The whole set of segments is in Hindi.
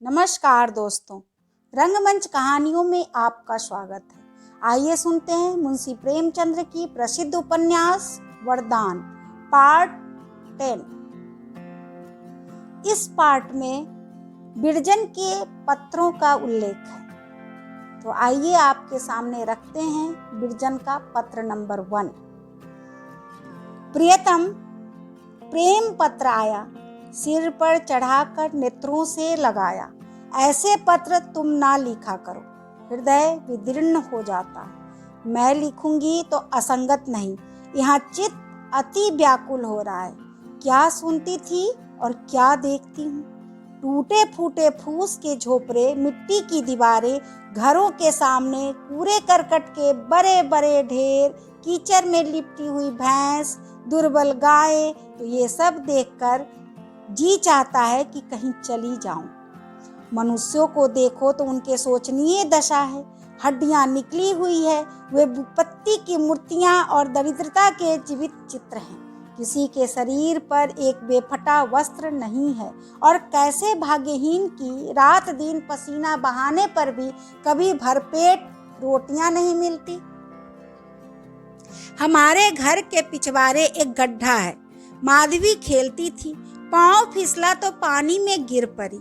नमस्कार दोस्तों, रंगमंच कहानियों में आपका स्वागत है। आइए सुनते हैं मुंशी प्रेमचंद्र की प्रसिद्ध उपन्यास वरदान पार्ट 10। इस पार्ट में बिरजन के पत्रों का उल्लेख है, तो आइए आपके सामने रखते हैं बिरजन का पत्र नंबर 1। प्रियतम, प्रेम पत्र आया, सिर पर चढ़ाकर नेत्रों से लगाया। ऐसे पत्र तुम ना लिखा करो, हृदय विदीर्ण हो जाता है। मैं लिखूंगी तो असंगत नहीं, यहाँ चित्त अति व्याकुल हो रहा है। क्या सुनती थी और क्या देखती हूँ। टूटे फूटे फूस के झोपड़े, मिट्टी की दीवारें, घरों के सामने कूड़े करकट के बड़े बड़े ढेर, कीचड़ में लिपटी हुई भैंस, दुर्बल गायें, तो ये सब देखकर जी चाहता है कि कहीं चली जाऊं। मनुष्यों को देखो तो उनके शोचनीय दशा है। हड्डियां निकली हुई है, वे विपत्ति की मूर्तियां और दरिद्रता के जीवित चित्र हैं। किसी के शरीर पर एक बेफटा वस्त्र नहीं है, और कैसे भाग्यहीन की रात दिन पसीना बहाने पर भी कभी भरपेट रोटियां नहीं मिलती। हमारे घर के पिछवाड़े एक गड्ढा है। माधवी खेलती थी, पांव फिसला तो पानी में गिर पड़ी।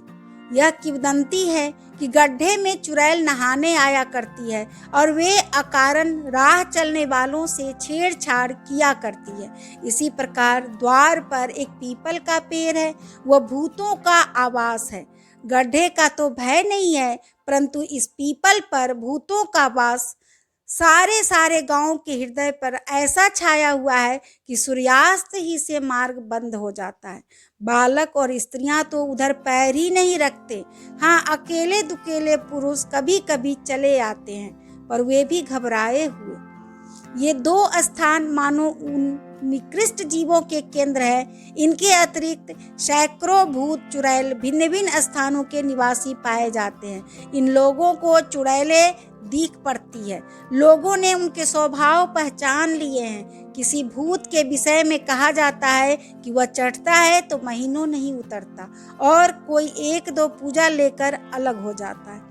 यह किंवदंती है कि गड्ढे में चुड़ैल नहाने आया करती है और वे अकारण राह चलने वालों से छेड़छाड़ किया करती है। इसी प्रकार द्वार पर एक पीपल का पेड़ है, वह भूतों का आवास है। गड्ढे का तो भय नहीं है, परंतु इस पीपल पर भूतों का वास सारे गांव के हृदय पर ऐसा छाया हुआ है कि सूर्यास्त ही से मार्ग बंद हो जाता है। बालक और स्त्रियां तो उधर पैर ही नहीं रखते। हाँ, अकेले दुकेले पुरुष कभी कभी चले आते हैं, पर वे भी घबराए हुए। ये दो स्थान मानो उन निकृष्ट जीवों के केंद्र है। इनके अतिरिक्त सैकड़ों भूत चुड़ैल भिन्न भिन्न स्थानों के निवासी पाए जाते हैं। इन लोगों को चुड़ैलें दिख पड़ती है। लोगों ने उनके स्वभाव पहचान लिए हैं। किसी भूत के विषय में कहा जाता है कि वह चढ़ता है तो महीनों नहीं उतरता, और कोई एक दो पूजा लेकर अलग हो जाता है।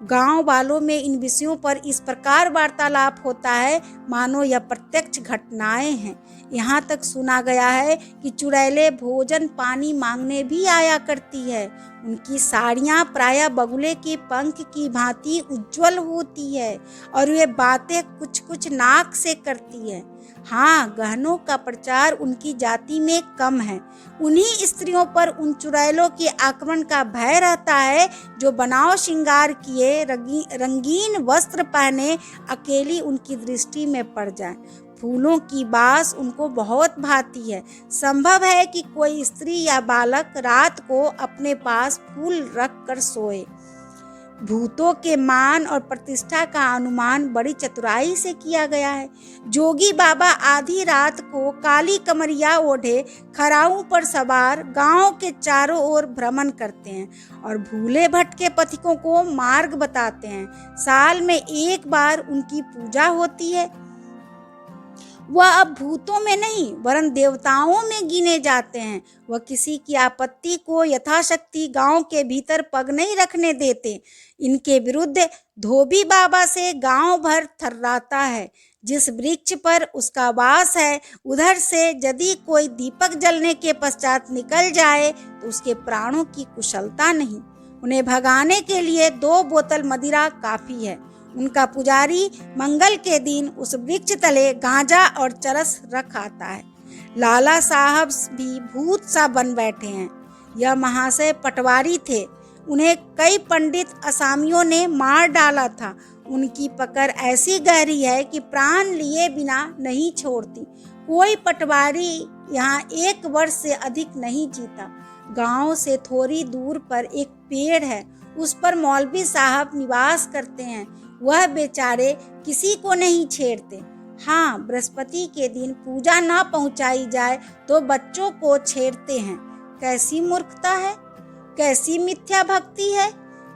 गांव वालों में इन विषयों पर इस प्रकार वार्तालाप होता है मानो यह प्रत्यक्ष घटनाएं हैं। यहाँ तक सुना गया है कि चुड़ैलें भोजन पानी मांगने भी आया करती है। उनकी साड़ियाँ प्रायः बगुले के पंख की भांति उज्जवल होती है, और वे बातें कुछ कुछ नाक से करती है। हाँ, गहनों का प्रचार उनकी जाति में कम है। उन्हीं स्त्रियों पर उन चुड़ैलों के आक्रमण का भय रहता है जो बनाव श्रृंगार किए रंगीन वस्त्र पहने अकेली उनकी दृष्टि में पड़ जाए। फूलों की बास उनको बहुत भाती है। संभव है कि कोई स्त्री या बालक रात को अपने पास फूल रख कर सोए। भूतों के मान और प्रतिष्ठा का अनुमान बड़ी चतुराई से किया गया है। जोगी बाबा आधी रात को काली कमरिया ओढ़े खराऊ पर सवार गांव के चारों ओर भ्रमण करते हैं और भूले भटके पथिकों को मार्ग बताते हैं। साल में एक बार उनकी पूजा होती है। वह अब भूतों में नहीं वरन देवताओं में गिने जाते हैं। वह किसी की आपत्ति को यथाशक्ति गांव के भीतर पग नहीं रखने देते। इनके विरुद्ध धोबी बाबा से गांव भर थर्राता है। जिस वृक्ष पर उसका वास है उधर से यदि कोई दीपक जलने के पश्चात निकल जाए तो उसके प्राणों की कुशलता नहीं। उन्हें भगाने के लिए 2 बोतल मदिरा काफी है। उनका पुजारी मंगल के दिन उस वृक्ष तले गांजा और चरस रख आता है। लाला साहब भी भूत सा बन बैठे हैं। यह महाशय पटवारी थे। उन्हें कई पंडित असामियों ने मार डाला था। उनकी पकड़ ऐसी गहरी है कि प्राण लिए बिना नहीं छोड़ती। कोई पटवारी यहाँ 1 वर्ष से अधिक नहीं जीता। गांव से थोड़ी दूर पर एक पेड़ है, उस पर मौलवी साहब निवास करते हैं। वह बेचारे किसी को नहीं छेड़ते। हाँ, बृहस्पति के दिन पूजा ना पहुंचाई जाए तो बच्चों को छेड़ते हैं। कैसी मूर्खता है, कैसी मिथ्या भक्ति है।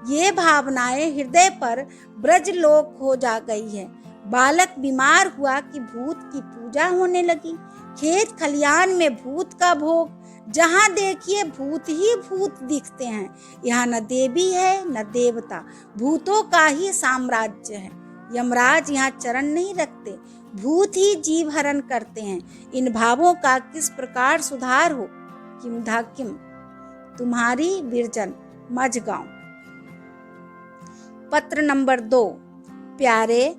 ये भावनाएं हृदय पर ब्रजलोक हो जा गई है। बालक बीमार हुआ कि भूत की पूजा होने लगी। खेत खलियान में भूत का भोग। जहाँ देखिए भूत ही भूत दिखते हैं। यहाँ न देवी है न देवता, भूतों का ही साम्राज्य है। यमराज यहाँ चरण नहीं रखते, भूत ही जीव हरण करते हैं। इन भावों का किस प्रकार सुधार हो। किम धा किम। तुम्हारी विरजन, मझगांव। पत्र नंबर 2। प्यारे,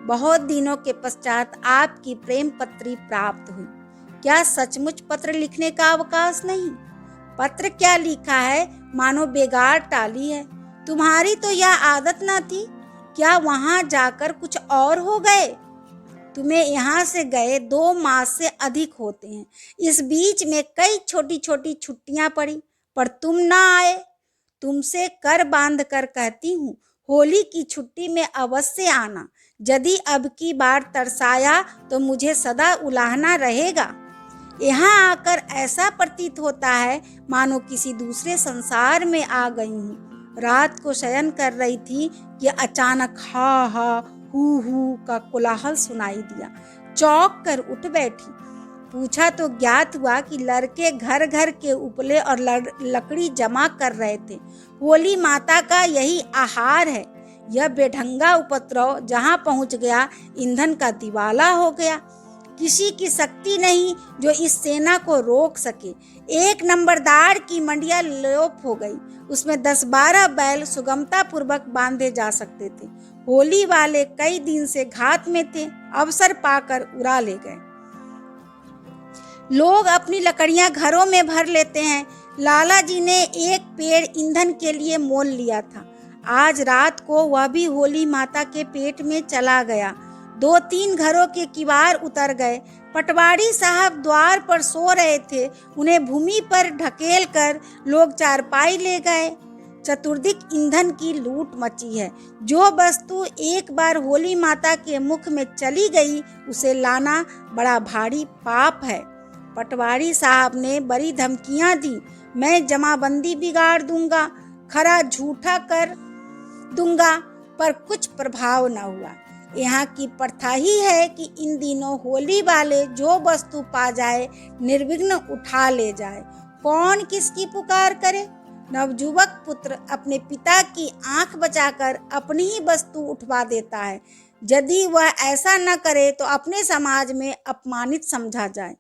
बहुत दिनों के पश्चात आपकी प्रेम पत्री प्राप्त हुई। क्या सचमुच पत्र लिखने का अवकाश नहीं? पत्र क्या लिखा है, मानो बेगार टाली है। तुम्हारी तो यह आदत न थी, क्या वहां जाकर कुछ और हो गए? तुम्हें यहाँ से गए 2 मास से अधिक होते हैं। इस बीच में कई छोटी छोटी छुट्टियां पड़ी, पर तुम ना आए। तुमसे कर बांध कर कहती हूँ, होली की छुट्टी में अवश्य आना। यदि अब की बार तरसाया तो मुझे सदा उलाहना रहेगा। यहाँ आकर ऐसा प्रतीत होता है मानो किसी दूसरे संसार में आ गई हूँ। रात को शयन कर रही थी कि अचानक हा हा हू का कोलाहल सुनाई दिया। चौंक कर उठ बैठी। पूछा तो ज्ञात हुआ कि लड़के घर घर के उपले और लकड़ी जमा कर रहे थे। होली माता का यही आहार है। यह बेढंगा उपद्रव जहाँ पहुँच गया, ईंधन का दिवाला हो गया। किसी की शक्ति नहीं जो इस सेना को रोक सके। एक नंबरदार की मंडिया लोप हो गई। उसमें 10-12 बैल सुगमता पूर्वक बांधे जा सकते थे। होली वाले कई दिन से घात में थे, अवसर पाकर उड़ा ले गए। लोग अपनी लकड़ियां घरों में भर लेते हैं। लाला जी ने एक पेड़ ईंधन के लिए मोल लिया था। आज रात को वह भी होली माता के पेट में चला गया। 2-3 घरों के किवाड़ उतर गए। पटवारी साहब द्वार पर सो रहे थे, उन्हें भूमि पर ढकेल कर लोग चारपाई ले गए। चतुर्दिक ईंधन की लूट मची है। जो वस्तु एक बार होली माता के मुख में चली गई, उसे लाना बड़ा भारी पाप है। पटवारी साहब ने बड़ी धमकियां दी, मैं जमाबंदी बिगाड़ दूंगा, खरा झूठा कर दूंगा, पर कुछ प्रभाव न हुआ। यहाँ की प्रथा ही है कि इन दिनों होली वाले जो वस्तु पा जाए निर्विघ्न उठा ले जाए। कौन किसकी पुकार करे? नवजुवक पुत्र अपने पिता की आंख बचाकर अपनी ही वस्तु उठवा देता है। यदि वह ऐसा न करे तो अपने समाज में अपमानित समझा जाए।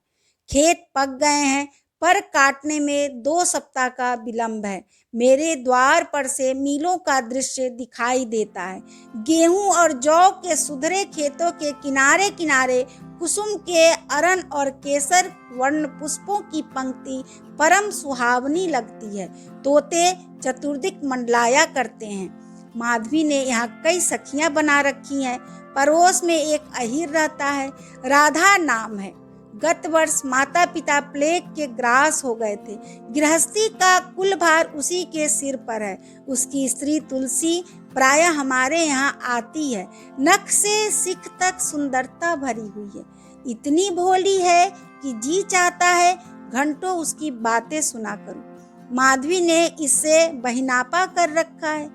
खेत पक गए हैं, पर काटने में 2 सप्ताह का विलंब है। मेरे द्वार पर से मीलों का दृश्य दिखाई देता है। गेहूं और जौ के सुधरे खेतों के किनारे किनारे कुसुम के अरण और केसर वर्ण पुष्पों की पंक्ति परम सुहावनी लगती है। तोते चतुर्दिक मंडलाया करते हैं। माधवी ने यहाँ कई सखियां बना रखी हैं। पड़ोस में एक अहीर रहता है, राधा नाम है। गत वर्ष माता पिता प्लेग के ग्रास हो गए थे। गृहस्थी का कुल भार उसी के सिर पर है। उसकी स्त्री तुलसी प्रायः हमारे यहाँ आती है। नख से सिख तक सुंदरता भरी हुई है। इतनी भोली है कि जी चाहता है घंटों उसकी बातें सुना करूं। माधवी ने इससे बहिनापा कर रखा है।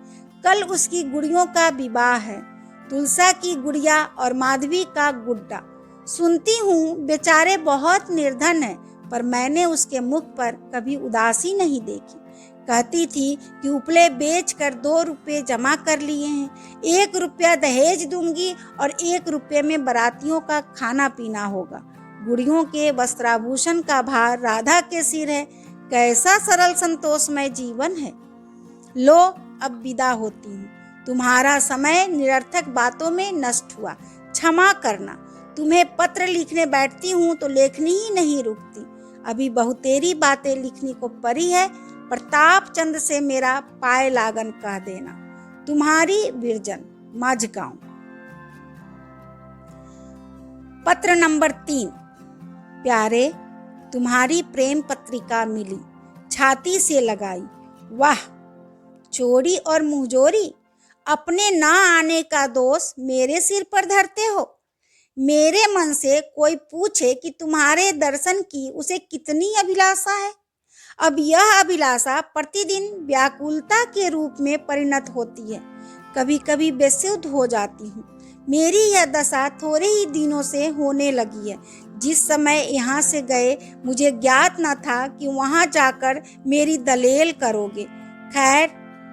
कल उसकी गुड़ियों का विवाह है, तुलसा की गुड़िया और माधवी का गुड्डा। सुनती हूँ बेचारे बहुत निर्धन है, पर मैंने उसके मुख पर कभी उदासी नहीं देखी। कहती थी कि उपले बेचकर 2 रुपये जमा कर लिए हैं, 1 रुपया दहेज दूंगी और 1 रुपये में बारातियों का खाना पीना होगा। गुड़ियों के वस्त्राभूषण का भार राधा के सिर है। कैसा सरल संतोषमय जीवन है। लो अब विदा होती हूँ। तुम्हारा समय निरर्थक बातों में नष्ट हुआ, क्षमा करना। तुम्हें पत्र लिखने बैठती हूँ तो लेखनी ही नहीं रुकती। अभी बहुतेरी बातें लिखनी को परी है। प्रताप चंद से मेरा पाए लागन कह देना। तुम्हारी विरजन, माझगांव। पत्र नंबर 3। प्यारे, तुम्हारी प्रेम पत्रिका मिली, छाती से लगाई। वाह, चोरी और मुंहजोरी। अपने ना आने का दोष मेरे सिर पर धरते हो। मेरे मन से कोई पूछे कि तुम्हारे दर्शन की उसे कितनी अभिलाषा है। अब यह अभिलाषा प्रतिदिन व्याकुलता के रूप में परिणत होती है। कभी कभी बेसुध हो जाती हूँ। मेरी यह दशा थोड़े ही दिनों से होने लगी है। जिस समय यहाँ से गए मुझे ज्ञात न था कि वहाँ जाकर मेरी दलेल करोगे। खैर,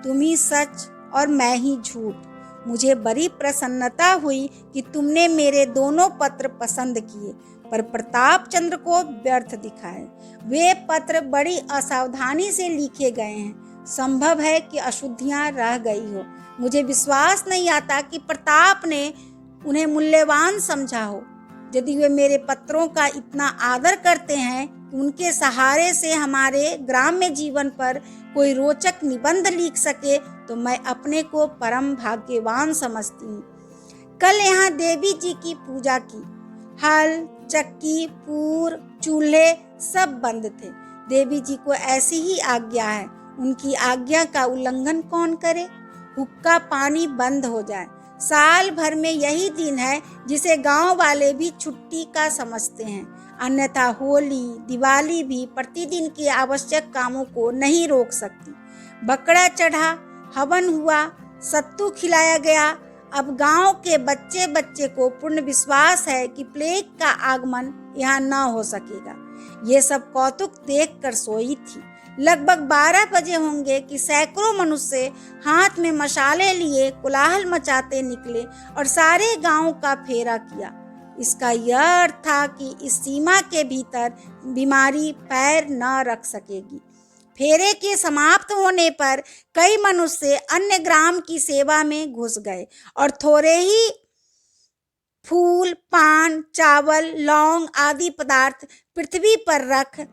तुम ही सच और मैं ही झूठ। मुझे बड़ी प्रसन्नता हुई कि तुमने मेरे दोनों पत्र पसंद किए, पर प्रताप चंद्र को व्यर्थ दिखाए। वे पत्र बड़ी असावधानी से लिखे गए हैं। संभव है कि अशुद्धियां रह गई हो। मुझे विश्वास नहीं आता कि प्रताप ने उन्हें मूल्यवान समझा हो। यदि वे मेरे पत्रों का इतना आदर करते हैं कि उनके सहारे से हमारे ग्राम्य जीवन पर कोई रोचक निबंध लिख सके, तो मैं अपने को परम भाग्यवान समझती हूँ। कल यहाँ देवी जी की पूजा की। हल, चक्की, पूर, चूल्हे सब बंद थे। देवी जी को ऐसी ही आज्ञा है। उनकी आज्ञा का उल्लंघन कौन करे? हुक्का पानी बंद हो जाए। साल भर में यही दिन है जिसे गांव वाले भी छुट्टी का समझते हैं। अन्यथा होली, दिवाली भी प्रतिदिन के आवश्यक कामों को नहीं रोक सकती। बकरा चढ़ा, हवन हुआ, सत्तू खिलाया गया। अब गांव के बच्चे बच्चे को पूर्ण विश्वास है कि प्लेग का आगमन यहाँ न हो सकेगा। ये सब कौतुक देखकर सोई थी। लगभग 12 बजे होंगे कि सैकड़ों मनुष्य हाथ में मशाले लिए कोलाहल मचाते निकले और सारे गांव का फेरा किया। इसका यह अर्थ था कि इस सीमा के भीतर बीमारी पैर न रख सकेगी। फेरे के समाप्त होने पर कई मनुष्य अन्य ग्राम की सेवा में घुस गए और थोड़े ही फूल, पान, चावल, लौंग आदि पदार्थ पृथ्वी पर रख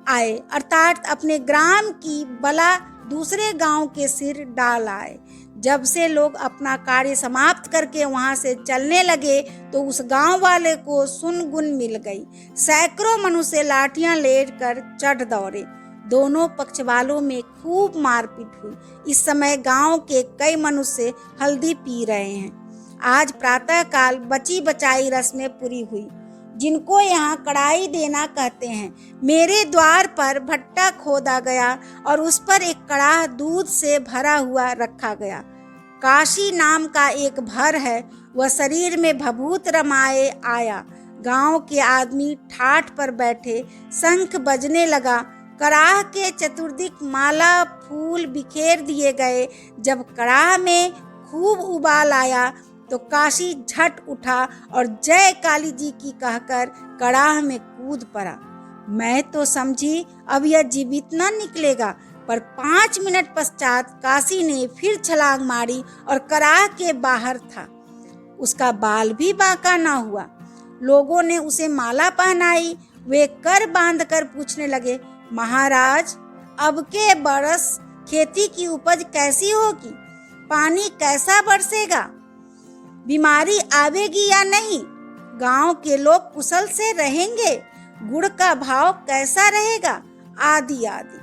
आए, अर्थात अपने ग्राम की बला दूसरे गांव के सिर डाल आए। जब से लोग अपना कार्य समाप्त करके वहां से चलने लगे तो उस गांव वाले को सुनगुन मिल गई। सैकड़ों मनुष्य लाठियां लेकर चढ़ दौड़े। दोनों पक्ष वालों में खूब मारपीट हुई। इस समय गांव के कई मनुष्य हल्दी पी रहे हैं। आज प्रातःकाल बची बचाई रस्में पूरी हुई, जिनको यहाँ कड़ाई देना कहते हैं। मेरे द्वार पर भट्टा खोदा गया और उस पर एक कड़ाह दूध से भरा हुआ रखा गया। काशी नाम का एक भर है, वह शरीर में भभूत रमाए आया। गांव के आदमी ठाठ पर बैठे, शंख बजने लगा। कड़ाह के चतुर्दिक माला फूल बिखेर दिए गए। जब कड़ाह में खूब उबाल आया तो काशी झट उठा और जय काली जी की कहकर कड़ाह में कूद पड़ा। मैं तो समझी अब यह जीवित न निकलेगा, पर 5 मिनट पश्चात काशी ने फिर छलांग मारी और कड़ाह के बाहर था। उसका बाल भी बांका न हुआ। लोगों ने उसे माला पहनाई। वे कर बांधकर पूछने लगे, महाराज, अब के बरस खेती की उपज कैसी होगी? पानी कैसा बरसेगा? बीमारी आवेगी या नहीं? गांव के लोग कुशल से रहेंगे? गुड़ का भाव कैसा रहेगा? आदि आदि।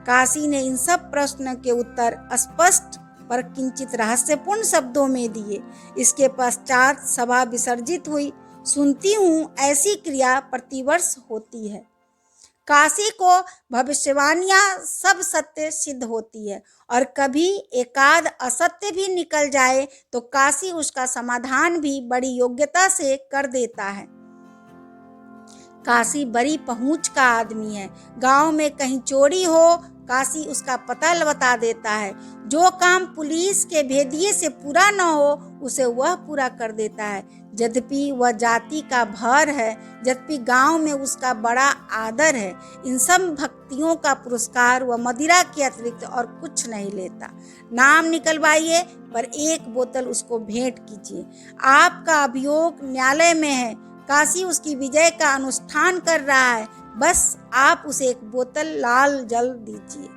काशी ने इन सब प्रश्न के उत्तर स्पष्ट पर किंचित रहस्यपूर्ण शब्दों में दिए। इसके पश्चात सभा विसर्जित हुई। सुनती हूँ ऐसी क्रिया प्रतिवर्ष होती है। काशी को भविष्यवाणियां सब सत्य सिद्ध होती है और कभी एकाध असत्य भी निकल जाए तो काशी उसका समाधान भी बड़ी योग्यता से कर देता है। काशी बड़ी पहुंच का आदमी है। गांव में कहीं चोरी हो, काशी उसका पता बता देता है। जो काम पुलिस के भेदिये से पूरा न हो, उसे वह पूरा कर देता है। यद्यपि वह जाति का भर है, यद्यपि गांव में उसका बड़ा आदर है। इन सब भक्तियों का पुरस्कार वह मदिरा के अतिरिक्त और कुछ नहीं लेता। नाम निकलवाइए, पर 1 बोतल उसको भेंट कीजिए। आपका अभियोग न्यायालय में है। काशी उसकी विजय का अनुष्ठान कर रहा है। बस आप उसे 1 बोतल लाल जल दीजिए।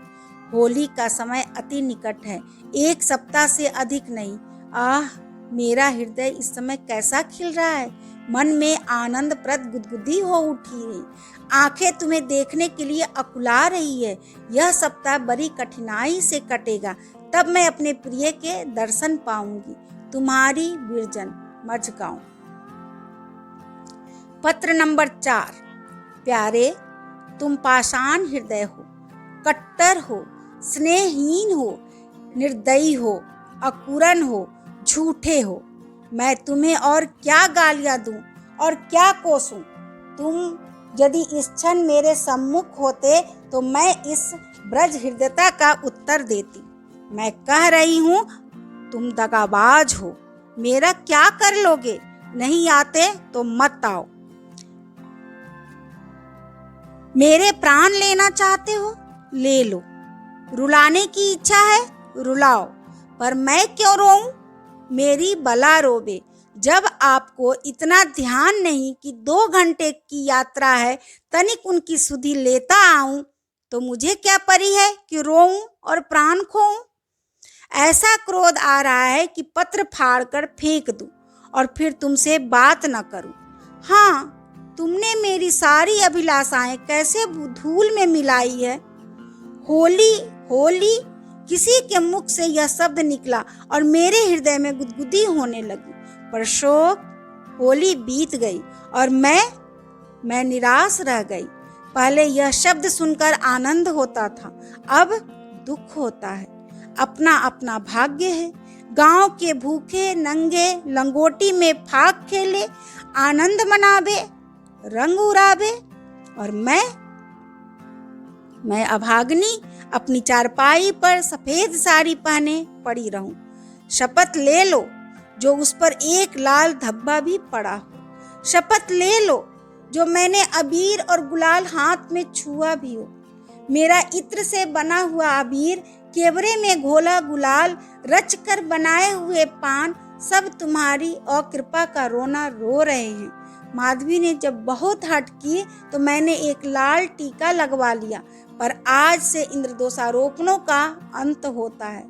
होली का समय अति निकट है, 1 सप्ताह से अधिक नहीं। आह, मेरा हृदय इस समय कैसा खिल रहा है। मन में आनंदप्रद गुदगुदी हो उठी है। आंखें तुम्हें देखने के लिए अकुला रही है। यह सप्ताह बड़ी कठिनाई से कटेगा, तब मैं अपने प्रिय के दर्शन पाऊंगी। तुम्हारी विरजन, मझगांव। पत्र नंबर 4। प्यारे, तुम पाषाण हृदय हो, कट्टर हो, स्नेहहीन हो, निर्दयी हो, अकुरन हो, झूठे हो। मैं तुम्हें और क्या गालियां दूं और क्या कोसूं? तुम यदि इस क्षण मेरे सम्मुख होते तो मैं इस ब्रज हृदयता का उत्तर देती। मैं कह रही हूँ, तुम दगाबाज हो, मेरा क्या कर लोगे? नहीं आते तो मत आओ। मेरे प्राण लेना चाहते हो? ले लो। रुलाने की इच्छा है? रुलाओ, पर मैं क्यों रोऊं? मेरी बला रोवे। जब आपको इतना ध्यान नहीं कि 2 घंटे की यात्रा है, तनिक उनकी सुधि लेता आऊं, तो मुझे क्या परी है कि रोऊं और प्राण खोऊं? ऐसा क्रोध आ रहा है कि पत्र फाड़कर फेंक दूं और फिर तुमसे बात न करूं। हाँ, तुमने मेरी सारी अभिलाषाएं कैसे धूल में मिलाई है। होली होली, किसी के मुख से यह शब्द निकला और मेरे हृदय में गुदगुदी होने लगी। पर शोक, होली बीत गई और मैं निराश रह गई। पहले यह शब्द सुनकर आनंद होता था, अब दुख होता है। अपना अपना भाग्य है। गांव के भूखे नंगे लंगोटी में फाक खेले, आनंद मनावे, रंग उड़ावे, और मैं अभागनी अपनी चारपाई पर सफेद साड़ी पहने पड़ी रहूं। शपथ ले लो जो उस पर एक लाल धब्बा भी पड़ा हो। शपथ ले लो जो मैंने अबीर और गुलाल हाथ में छुआ भी हो। मेरा इत्र से बना हुआ अबीर, केवरे में घोला गुलाल, रच कर बनाए हुए पान, सब तुम्हारी अकृपा का रोना रो रहे हैं। माधवी ने जब बहुत हट की तो मैंने एक लाल टीका लगवा लिया, पर आज से इंद्र दोषारोपणों का अंत होता है।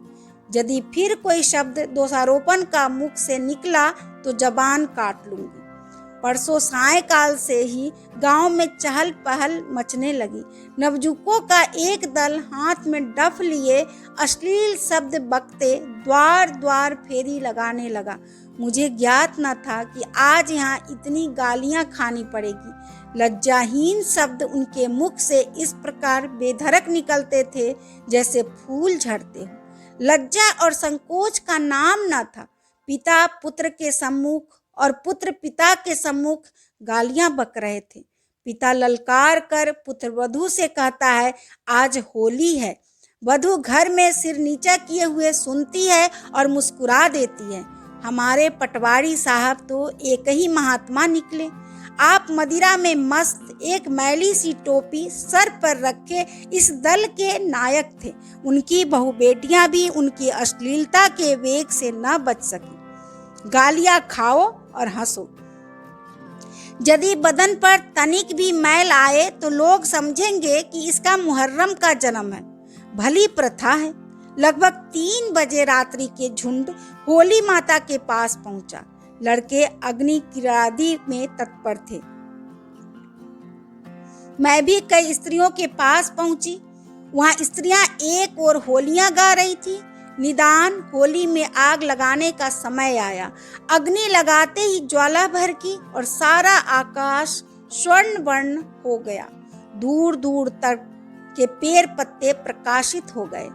यदि फिर कोई शब्द दोषारोपण का मुख से निकला तो जबान काट लूंगी। परसों सायंकाल से ही गांव में चहल पहल मचने लगी। नवजुवकों का एक दल हाथ में डफ लिए अश्लील शब्द बकते द्वार द्वार फेरी लगाने लगा। मुझे ज्ञात न था कि आज यहाँ इतनी गालियाँ खानी पड़ेगी। लज्जाहीन शब्द उनके मुख से इस प्रकार बेधड़क निकलते थे जैसे फूल झड़ते हो। लज्जा और संकोच का नाम न था। पिता पुत्र के सम्मुख और पुत्र पिता के सम्मुख गालियां बक रहे थे। पिता ललकार कर पुत्र वधू से कहता है, आज होली है। वधू घर में सिर नीचा किए हुए सुनती है और मुस्कुरा देती है। हमारे पटवारी साहब तो एक ही महात्मा निकले। आप मदिरा में मस्त एक मैली सी टोपी सर पर रखे इस दल के नायक थे। उनकी बहु बेटियां भी उनकी अश्लीलता के वेग से न बच सकी। गालियां खाओ और हंसो। यदि बदन पर तनिक भी मैल आए तो लोग समझेंगे कि इसका मुहर्रम का जन्म है। भली प्रथा है। लगभग 3 बजे रात्रि के झुंड होली माता के पास पहुंचा। लड़के अग्नि किरादी में तत्पर थे। मैं भी कई स्त्रियों के पास पहुंची। वहां स्त्रियां एक और होलियां गा रही थी। निदान होली में आग लगाने का समय आया। अग्नि लगाते ही ज्वाला भड़की और सारा आकाश स्वर्ण वर्ण हो गया। दूर दूर तक के पेड़ पत्ते प्रकाशित हो गए।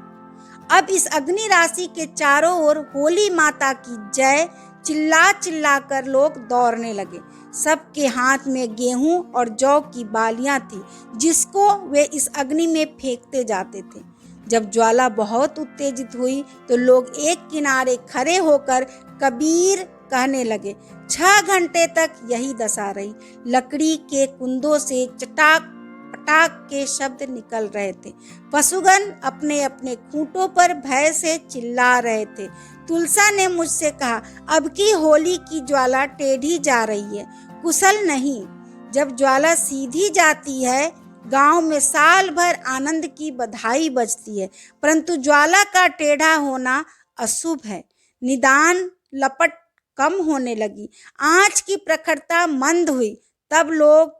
अब इस अग्नि राशि के चारों ओर होली माता की जय चिल्ला चिल्ला कर लोग दौड़ने लगे। सबके हाथ में गेहूं और जौ की बालियां थी, जिसको वे इस अग्नि में फेंकते जाते थे। जब ज्वाला बहुत उत्तेजित हुई तो लोग एक किनारे खड़े होकर कबीर कहने लगे। 6 घंटे तक यही दशा रही। लकड़ी के कुंदों से चटाक पटाक के शब्द निकल रहे थे। पशुगण अपने अपने खूंटों पर भय से चिल्ला रहे थे। तुलसा ने मुझसे कहा, अब की होली की ज्वाला टेढ़ी जा रही है। कुशल नहीं। जब ज्वाला सीधी जाती है, गांव में साल भर आनंद की बधाई बजती है, परंतु ज्वाला का टेढ़ा होना अशुभ है। निदान लपट कम होने लगी। आंच की प्रखरता मंद हुई। तब लोग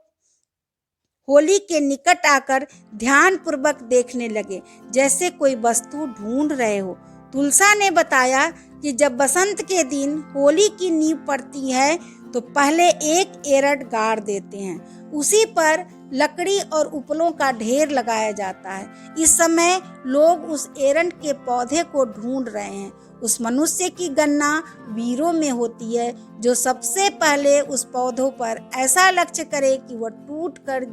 होली के निकट आकर ध्यानपूर्वक देखने लगे, जैसे कोई वस्तु ढूंढ रहे हो। तुलसा ने बताया कि जब बसंत के दिन होली की नींव पड़ती है तो पहले एक एरंड गाड़ देते हैं, उसी पर लकड़ी और उपलों का ढेर लगाया जाता है। इस समय लोग उस एरंड के पौधे को ढूंढ रहे हैं। उस मनुष्य की गणना वीरों में होती है जो सबसे पहले उस पौधों पर ऐसा लक्ष्य करे कि वह टूट कर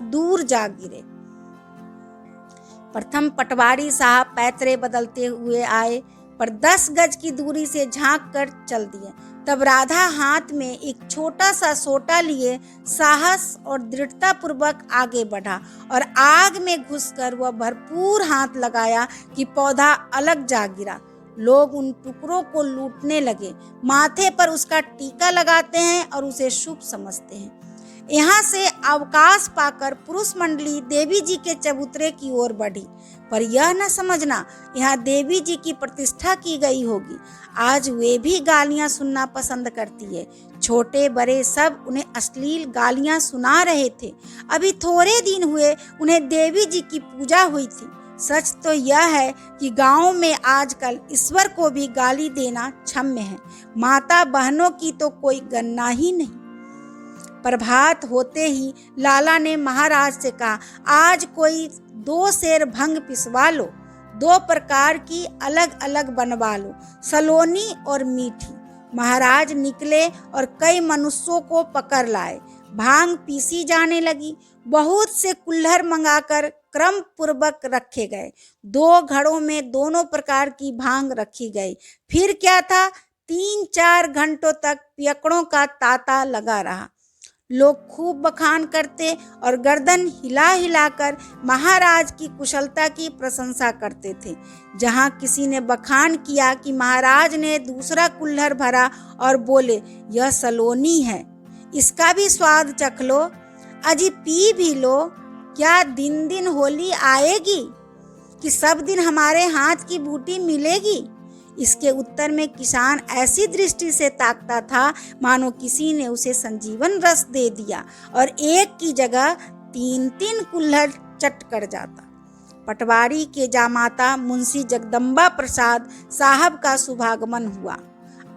दूर जा गिरे। प्रथम पटवारी साहब पैतरे बदलते हुए आए, पर 10 गज की दूरी से झांक कर चल दिए। तब राधा हाथ में एक छोटा सा सोटा लिए साहस और दृढ़ता पूर्वक आगे बढ़ा और आग में घुसकर वह भरपूर हाथ लगाया कि पौधा अलग जा गिरा। लोग उन टुकड़ों को लूटने लगे, माथे पर उसका टीका लगाते हैं और उसे शुभ समझते हैं। यहाँ से अवकाश पाकर पुरुष मंडली देवी जी के चबूतरे की ओर बढ़ी, पर यह न समझना यहाँ देवी जी की प्रतिष्ठा की गई होगी। आज वे भी गालियाँ सुनना पसंद करती है। छोटे बड़े सब उन्हें अश्लील गालियाँ सुना रहे थे। अभी थोड़े दिन हुए उन्हें देवी जी की पूजा हुई थी। सच तो यह है कि गांव में आजकल ईश्वर को भी गाली देना क्षम्य है। माता बहनों की तो कोई गणना ही नहीं। प्रभात होते ही लाला ने महाराज से कहा, आज कोई 2 सेर भंग पिसवा लो, 2 प्रकार की अलग अलग बनवा लो, सलोनी और मीठी। महाराज निकले और कई मनुष्यों को पकड़ लाए। भांग पीसी जाने लगी। बहुत से कुल्हड़ मंगाकर क्रम पूर्वक रखे गए। 2 घड़ों में दोनों प्रकार की भांग रखी गई। फिर क्या था, 3-4 घंटों तक पियकड़ों का तांता लगा रहा। लोग खूब बखान करते और गर्दन हिला हिलाकर महाराज की कुशलता की प्रशंसा करते थे। जहाँ किसी ने बखान किया कि महाराज ने दूसरा कुल्हड़ भरा और बोले, यह सलोनी है, इसका भी स्वाद चख लो, अजी पी भी लो। क्या दिन दिन होली आएगी कि सब दिन हमारे हाथ की बूटी मिलेगी? इसके उत्तर में किसान ऐसी दृष्टि से ताकता था मानो किसी ने उसे संजीवन रस दे दिया और एक की जगह 3-3 कुल्हड़ चट कर जाता। पटवारी के जामाता मुंशी जगदम्बा प्रसाद साहब का शुभागमन हुआ।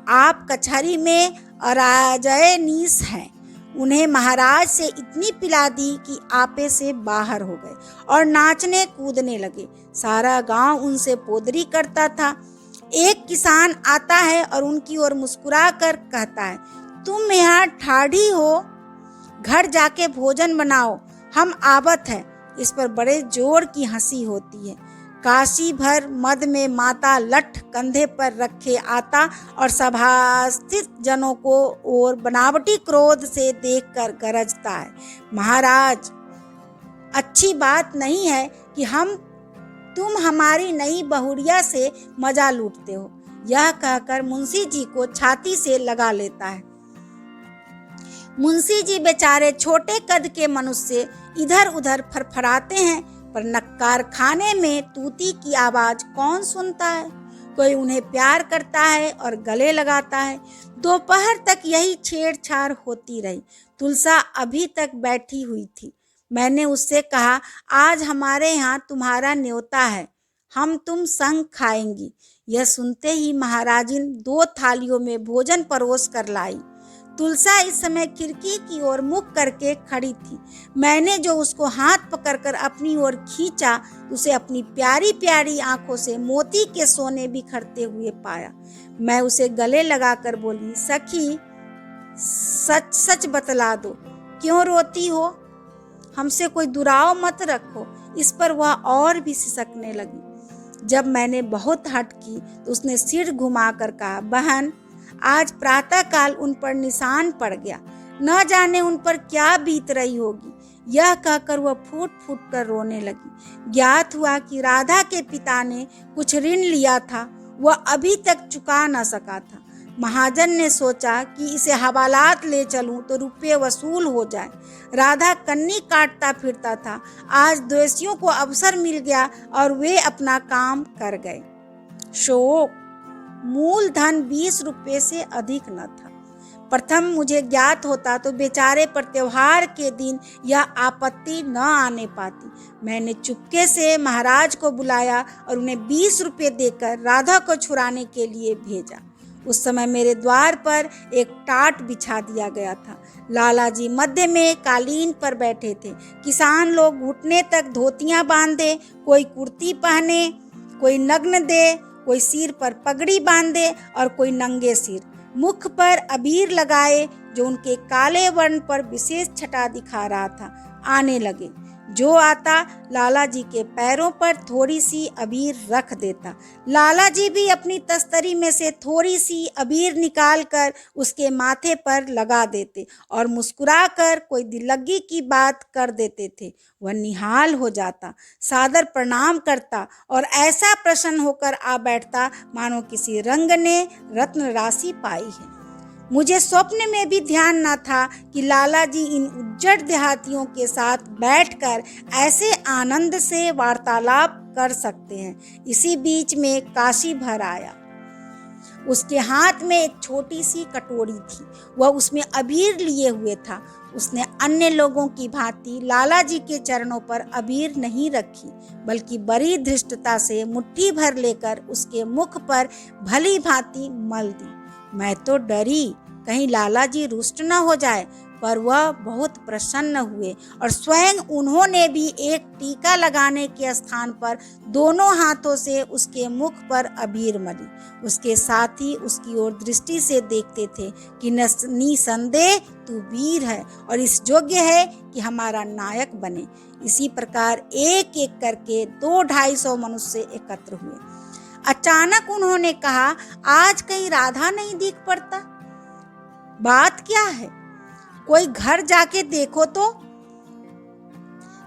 आप कचहरी में अराजनीस हैं। उन्हें महाराज से इतनी पिला दी कि आपे से बाहर हो गए और नाचने कूदने लगे। सारा गांव उनसे पोदरी करता था। एक किसान आता है और उनकी ओर मुस्कुरा कर कहता है, तुम यहाँ ठाढ़ी हो, घर जाके भोजन बनाओ, हम आवत हैं। इस पर बड़े जोर की हंसी होती है। काशी भर मद में माता लठ कंधे पर रखे आता और सभास्थित जनों को और बनावटी क्रोध से देखकर गरजता है, महाराज अच्छी बात नहीं है कि तुम हमारी नई बहुरिया से मजा लूटते हो। यह कहकर मुंशी जी को छाती से लगा लेता है। मुंशी जी बेचारे छोटे कद के मनुष्य इधर उधर फरफराते हैं, पर नक्कार खाने में तूती की आवाज कौन सुनता है। कोई उन्हें प्यार करता है और गले लगाता है। दोपहर तक यही छेड़छाड़ होती रही। तुलसा अभी तक बैठी हुई थी। मैंने उससे कहा, आज हमारे यहाँ तुम्हारा न्योता है, हम तुम संग खाएंगी। यह सुनते ही महाराजिन 2 थालियों में भोजन परोस कर लाई। तुलसा इस समय खिड़की की ओर मुख करके खड़ी थी। मैंने जो उसको हाथ पकड़कर अपनी ओर खींचा, उसे अपनी प्यारी प्यारी आंखों से मोती के सोने बिखरते हुए पाया। मैं उसे गले लगाकर बोली, सखी सच सच बतला दो, क्यों रोती हो? हमसे कोई दुराव मत रखो। इस पर वह और भी सिसकने लगी। जब मैंने बहुत हट की तो उसने सिर घुमाकर कहा, बहन आज प्रातःकाल उन पर निशान पड़ गया, न जाने उन पर क्या बीत रही होगी। यह कहकर वह फूट फूट कर रोने लगी। ज्ञात हुआ कि राधा के पिता ने कुछ ऋण लिया था, वह अभी तक चुका न सका था। महाजन ने सोचा कि इसे हवालात ले चलूं तो रुपये वसूल हो जाए। राधा कन्नी काटता फिरता था। आज दोषियों को अवसर मिल गया और वे अपना काम कर गए। शोक मूल धन 20 रुपये से अधिक न था। प्रथम मुझे ज्ञात होता तो बेचारे पर त्योहार के दिन यह आपत्ति न आने पाती। मैंने चुपके से महाराज को बुलाया और उन्हें 20 रुपये देकर राधा को छुड़ाने के लिए भेजा। उस समय मेरे द्वार पर एक टाट बिछा दिया गया था। लाला जी मध्य में कालीन पर बैठे थे। किसान लोग घुटने तक धोतियां बांधे, कोई कुर्ती पहने, कोई नग्न दे, कोई सिर पर पगड़ी बांधे और कोई नंगे सिर, मुख पर अबीर लगाए जो उनके काले वर्ण पर विशेष छटा दिखा रहा था, आने लगे। जो आता लाला जी के पैरों पर थोड़ी सी अबीर रख देता। लाला जी भी अपनी तस्तरी में से थोड़ी सी अबीर निकाल कर उसके माथे पर लगा देते और मुस्कुराकर कोई दिल्लगी की बात कर देते थे। वह निहाल हो जाता, सादर प्रणाम करता और ऐसा प्रसन्न होकर आ बैठता मानो किसी रंग ने रत्न राशि पाई है। मुझे स्वप्न में भी ध्यान न था कि लाला जी इन उज्जड़ देहातियों के साथ बैठकर ऐसे आनंद से वार्तालाप कर सकते हैं। इसी बीच में काशी भर आया। उसके हाथ में एक छोटी सी कटोरी थी, वह उसमें अबीर लिए हुए था। उसने अन्य लोगों की भांति लाला जी के चरणों पर अबीर नहीं रखी, बल्कि बड़ी धृष्टता से मुट्ठी भर लेकर उसके मुख पर भली भांति मल दी। मैं तो डरी कहीं लाला जी रुष्ट न हो जाए, पर वह बहुत प्रसन्न हुए और स्वयं उन्होंने भी एक टीका लगाने के स्थान पर दोनों हाथों से उसके मुख पर अबीर मली। उसके साथी उसकी ओर दृष्टि से देखते थे कि निसंदेह तू वीर है और इस योग्य है कि हमारा नायक बने। इसी प्रकार एक एक करके 200-250 मनुष्य एकत्र हुए। अचानक उन्होंने कहा, आज कहीं राधा नहीं दिख पड़ता, बात क्या है? कोई घर जाके देखो तो।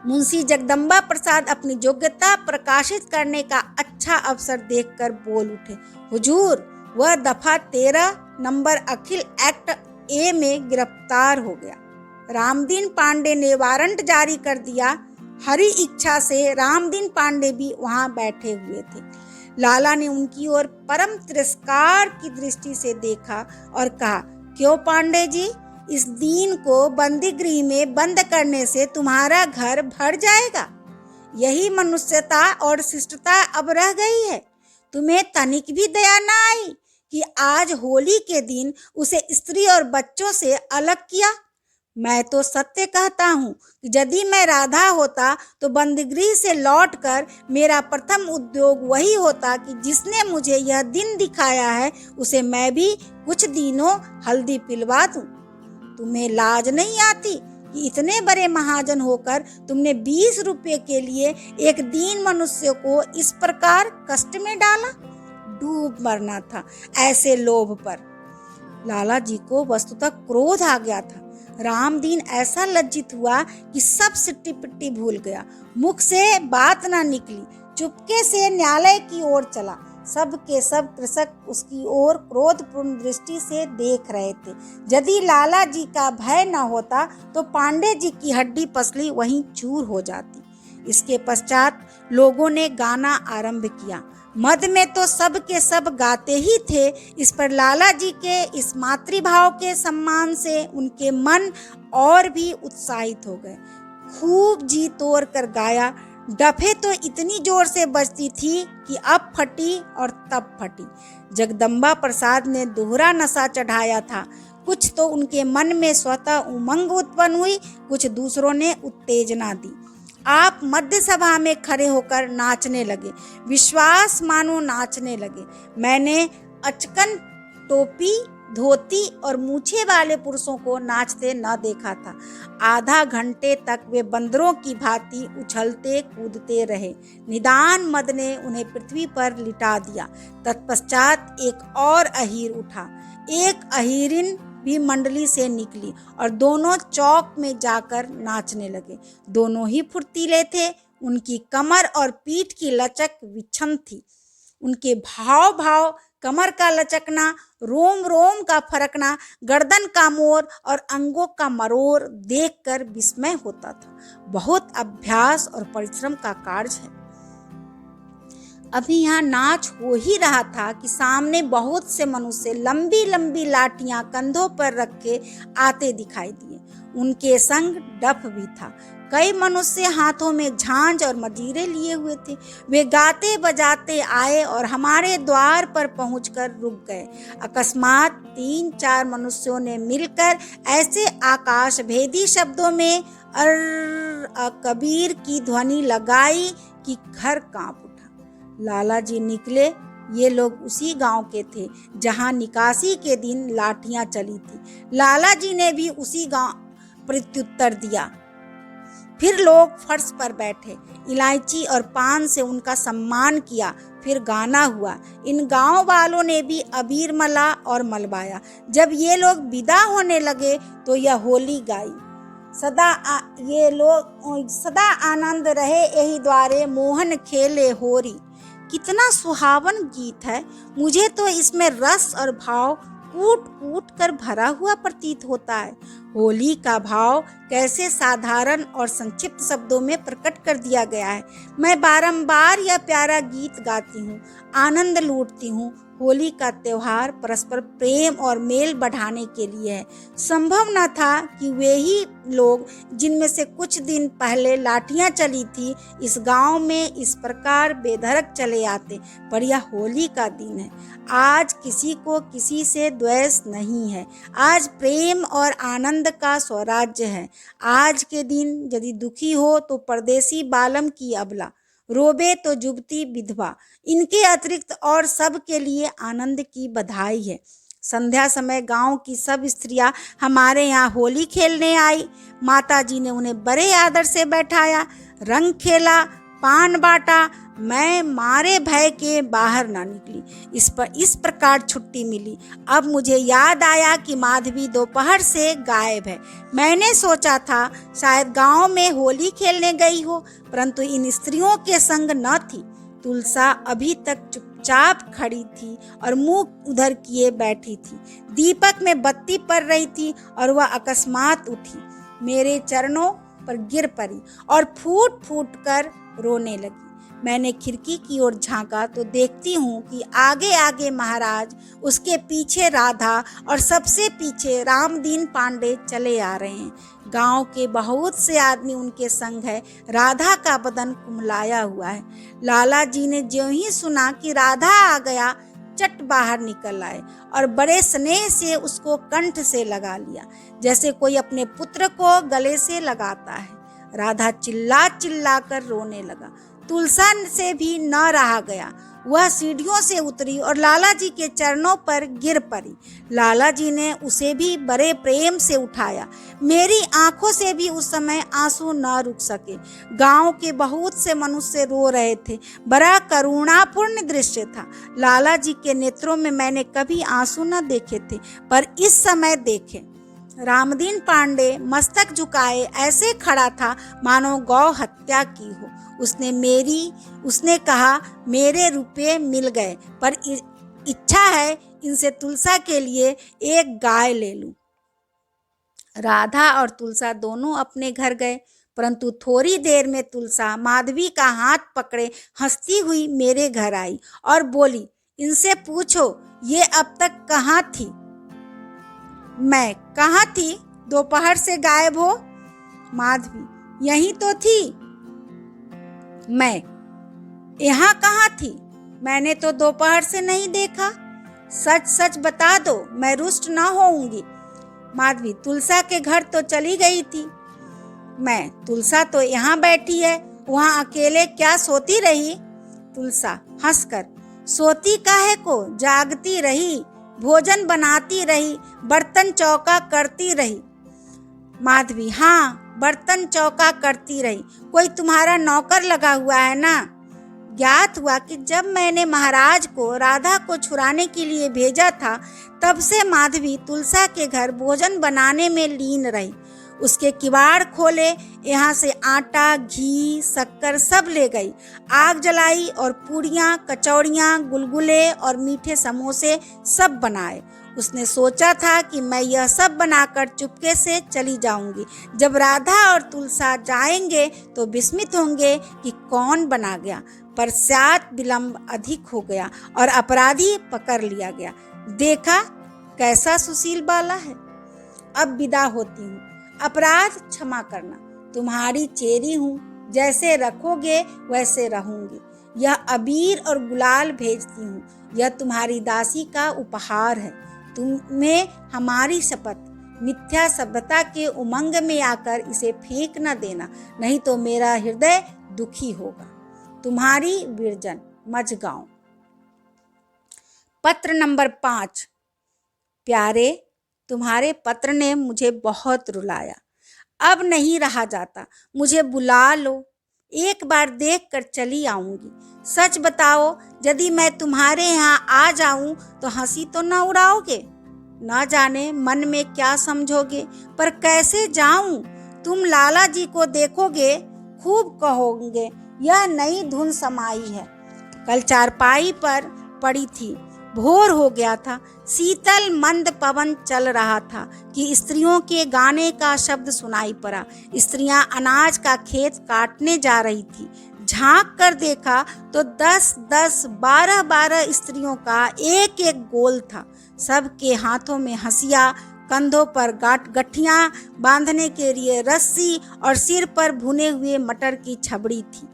मुंशी जगदम्बा प्रसाद अपनी योग्यता प्रकाशित करने का अच्छा अवसर देखकर बोल उठे, हुजूर, वह दफा 13 नंबर अखिल एक्ट ए में गिरफ्तार हो गया। रामदीन पांडे ने वारंट जारी कर दिया। हरी इच्छा से रामदीन पांडे भी वहां बैठे हुए थे। लाला ने उनकी ओर परम तिरस्कार की दृष्टि से देखा और कहा, क्यों पांडे जी, इस दीन को बंदीगृह में बंद करने से तुम्हारा घर भर जाएगा। यही मनुष्यता और शिष्टता अब रह गई है। तुम्हें तनिक भी दया न आई कि आज होली के दिन उसे स्त्री और बच्चों से अलग किया। मैं तो सत्य कहता हूँ कि यदि मैं राधा होता तो बंदीगृह से लौटकर मेरा प्रथम उद्योग वही होता कि जिसने मुझे यह दिन दिखाया है उसे मैं भी कुछ दिनों हल्दी पिलवा दूं। तुम्हें लाज नहीं आती कि इतने बड़े महाजन होकर तुमने 20 रुपये के लिए एक दीन मनुष्य को इस प्रकार कष्ट में डाला? डूब मरना था ऐसे लोभ पर। लाला जी को वस्तुतः क्रोध आ गया था। रामदीन ऐसा लज्जित हुआ कि सब सिट्टी पिट्टी भूल गया। मुख से बात ना निकली। चुपके से न्यायालय की ओर चला। सब के सब कृषक उसकी ओर क्रोधपूर्ण दृष्टि से देख रहे थे। यदि लाला जी का भय न होता तो पांडे जी की हड्डी पसली वहीं चूर हो जाती। इसके पश्चात लोगों ने गाना आरंभ किया। मद में तो सब के सब गाते ही थे। इस पर लाला जी के इस मातृभाव के सम्मान से उनके मन और भी उत्साहित हो गए। खूब जी तोड़ कर गाया। डफे तो इतनी जोर से बजती थी कि अब फटी और तब फटी। जगदम्बा प्रसाद ने दोहरा नशा चढ़ाया था। कुछ तो उनके मन में स्वतः उमंग उत्पन्न हुई, कुछ दूसरों ने उत्तेजना दी। आप मध्य सभा में खड़े होकर नाचने लगे, विश्वास मानो नाचने लगे। मैंने अचकन टोपी, धोती और मूछे वाले पुरुषों को नाचते न देखा था। आधा घंटे तक वे बंदरों की भांति उछलते कूदते रहे। निदान मद ने उन्हें पृथ्वी पर लिटा दिया। तत्पश्चात एक और अहीर उठा। एक अहीरिन भी मंडली से निकली और दोनों चौक में जाकर नाचने लगे। दोनों ही फुर्तीले थे। उनकी कमर और पीठ की लचक विच्छन थी। उनके भाव भाव, कमर का लचकना, रोम रोम का फरकना, गर्दन का मोर और अंगों का मरोड़ देखकर विस्मय होता था। बहुत अभ्यास और परिश्रम का कार्य है। अभी यहाँ नाच हो ही रहा था कि सामने बहुत से मनुष्य लंबी लंबी लाठियां कंधों पर रखे आते दिखाई दिए। उनके संग डफ भी था। कई मनुष्य हाथों में झांझ और मजीरे लिए हुए थे। वे गाते बजाते आए और हमारे द्वार पर पहुंचकर रुक गए। अकस्मात 3-4 मनुष्यों ने मिलकर ऐसे आकाश भेदी शब्दों में कबीर की ध्वनि लगाई कि घर कांप उठा। लाला जी निकले। ये लोग उसी गांव के थे जहां निकासी के दिन लाठियां चली थी। लाला जी ने भी उसी गांव प्रत्युत्तर दिया। फिर लोग फर्श पर बैठे, इलायची और पान से उनका सम्मान किया। फिर गाना हुआ। इन गांव वालों ने भी अबीर मला और मलवाया। जब ये लोग विदा होने लगे तो यह होली गाई। ये लोग सदा आनंद रहे यही द्वारे मोहन खेले होरी। कितना सुहावन गीत है। मुझे तो इसमें रस और भाव कूट कूट कर भरा हुआ प्रतीत होता है। होली का भाव कैसे साधारण और संक्षिप्त शब्दों में प्रकट कर दिया गया है। मैं बारंबार यह प्यारा गीत गाती हूँ, आनंद लूटती हूँ। होली का त्योहार परस्पर प्रेम और मेल बढ़ाने के लिए है। संभव न था कि वे ही लोग जिनमें से कुछ दिन पहले लाठियां चली थी इस गांव में इस प्रकार बेधड़क चले आते। पर यह होली का दिन है। आज किसी को किसी से द्वेष नहीं है। आज प्रेम और आनंद का स्वराज्य है। आज के दिन यदि दुखी हो तो परदेसी बालम की अबला, रोबे तो जुबती विधवा, इनके अतिरिक्त और सब के लिए आनंद की बधाई है। संध्या समय गांव की सब स्त्रियां हमारे यहाँ होली खेलने आई। माता जी ने उन्हें बड़े आदर से बैठाया, रंग खेला, पान बांटा। मैं मारे भय के बाहर ना निकली। इस प्रकार छुट्टी मिली। अब मुझे याद आया कि माधवी दोपहर से गायब है। मैंने सोचा था शायद गांव में होली खेलने गई हो, परंतु इन स्त्रियों के संग न थी। तुलसा अभी तक चुपचाप खड़ी थी और मुंह उधर किए बैठी थी। दीपक में बत्ती पड़ रही थी और वह अकस्मात उठी, मेरे चरणों पर गिर पड़ी और फूट फूट कर रोने लगी। मैंने खिड़की की ओर झांका तो देखती हूँ कि आगे आगे महाराज, उसके पीछे राधा और सबसे पीछे रामदीन पांडे चले आ रहे हैं। गांव के बहुत से आदमी उनके संग है। राधा का बदन कुम्हलाया हुआ है। लाला जी ने ज्यों ही सुना कि राधा आ गया, चट बाहर निकल आए और बड़े स्नेह से उसको कंठ से लगा लिया, जैसे कोई अपने पुत्र को गले से लगाता है। राधा चिल्ला चिल्ला कर रोने लगा। तुलसा से भी न रहा गया। वह सीढ़ियों से उतरी और लाला जी के चरणों पर गिर पड़ी। लाला जी ने उसे भी बड़े प्रेम से उठाया। मेरी आंखों से भी उस समय आंसू न रुक सके। गांव के बहुत से मनुष्य रो रहे थे। बड़ा करुणापूर्ण दृश्य था। लाला जी के नेत्रों में मैंने कभी आंसू न देखे थे, पर इस समय देखे। रामदीन पांडे मस्तक झुकाए ऐसे खड़ा था मानो गौ हत्या की हो। उसने कहा, मेरे रुपये मिल गए, पर इच्छा है इनसे तुलसा के लिए एक गाय ले लूं। राधा और तुलसा दोनों अपने घर गए, परंतु थोड़ी देर में तुलसा माधवी का हाथ पकड़े हंसती हुई मेरे घर आई और बोली, इनसे पूछो ये अब तक कहाँ थी। मैं, कहाँ थी? दोपहर से गायब हो। माधवी, यहीं तो थी। मैं, यहाँ कहाँ थी? मैंने तो दोपहर से नहीं देखा। सच सच बता दो, मैं रुष्ट न होऊंगी। माधवी, तुलसा के घर तो चली गई थी। मैं, तुलसा तो यहाँ बैठी है, वहाँ अकेले क्या सोती रही? तुलसा हंसकर, सोती काहे को, जागती रही, भोजन बनाती रही, बर्तन चौका करती रही। माधवी, हाँ, बर्तन चौका करती रही। कोई तुम्हारा नौकर लगा हुआ है ना? ज्ञात हुआ कि जब मैंने महाराज को राधा को छुड़ाने के लिए भेजा था, तब से माधवी तुलसा के घर भोजन बनाने में लीन रही। उसके किवाड़ खोले, यहाँ से आटा, घी, शक्कर सब ले गई। आग जलाई और पूड़ियाँ, कचौड़ियाँ, गुलगुले और मीठे समोसे सब बनाए। उसने सोचा था कि मैं यह सब बनाकर चुपके से चली जाऊंगी। जब राधा और तुलसा जाएंगे तो विस्मित होंगे कि कौन बना गया। पश्चात विलंब अधिक हो गया और अपराधी पकड़ लिया गया। देखा कैसा सुशील बाला है। अब विदा होती हूँ। अपराध क्षमा करना। तुम्हारी चेरी हूँ, जैसे रखोगे वैसे रहूंगी। यह अबीर और गुलाल भेजती हूँ, यह तुम्हारी दासी का उपहार है। तुम्हें हमारी शपथ, मिथ्या सभ्यता के उमंग में आकर इसे फेंक न देना, नहीं तो मेरा हृदय दुखी होगा। तुम्हारी विरजन, मझगांव। पत्र नंबर 5। प्यारे, तुम्हारे पत्र ने मुझे बहुत रुलाया। अब नहीं रहा जाता, मुझे बुला लो, एक बार देख कर चली आऊंगी। सच बताओ, यदि मैं तुम्हारे यहाँ आ जाऊं तो हंसी तो न उड़ाओगे? न जाने मन में क्या समझोगे, पर कैसे जाऊं? तुम लाला जी को देखोगे, खूब कहोगे यह नई धुन समाई है। कल चारपाई पर पड़ी थी, भोर हो गया था, शीतल मंद पवन चल रहा था कि स्त्रियों के गाने का शब्द सुनाई पड़ा। स्त्रियां अनाज का खेत काटने जा रही थी। झांक कर देखा तो 10-10, 12-12 स्त्रियों का एक एक गोल था। सबके हाथों में हंसिया, कंधों पर गठियां बांधने के लिए रस्सी और सिर पर भुने हुए मटर की छबड़ी थी।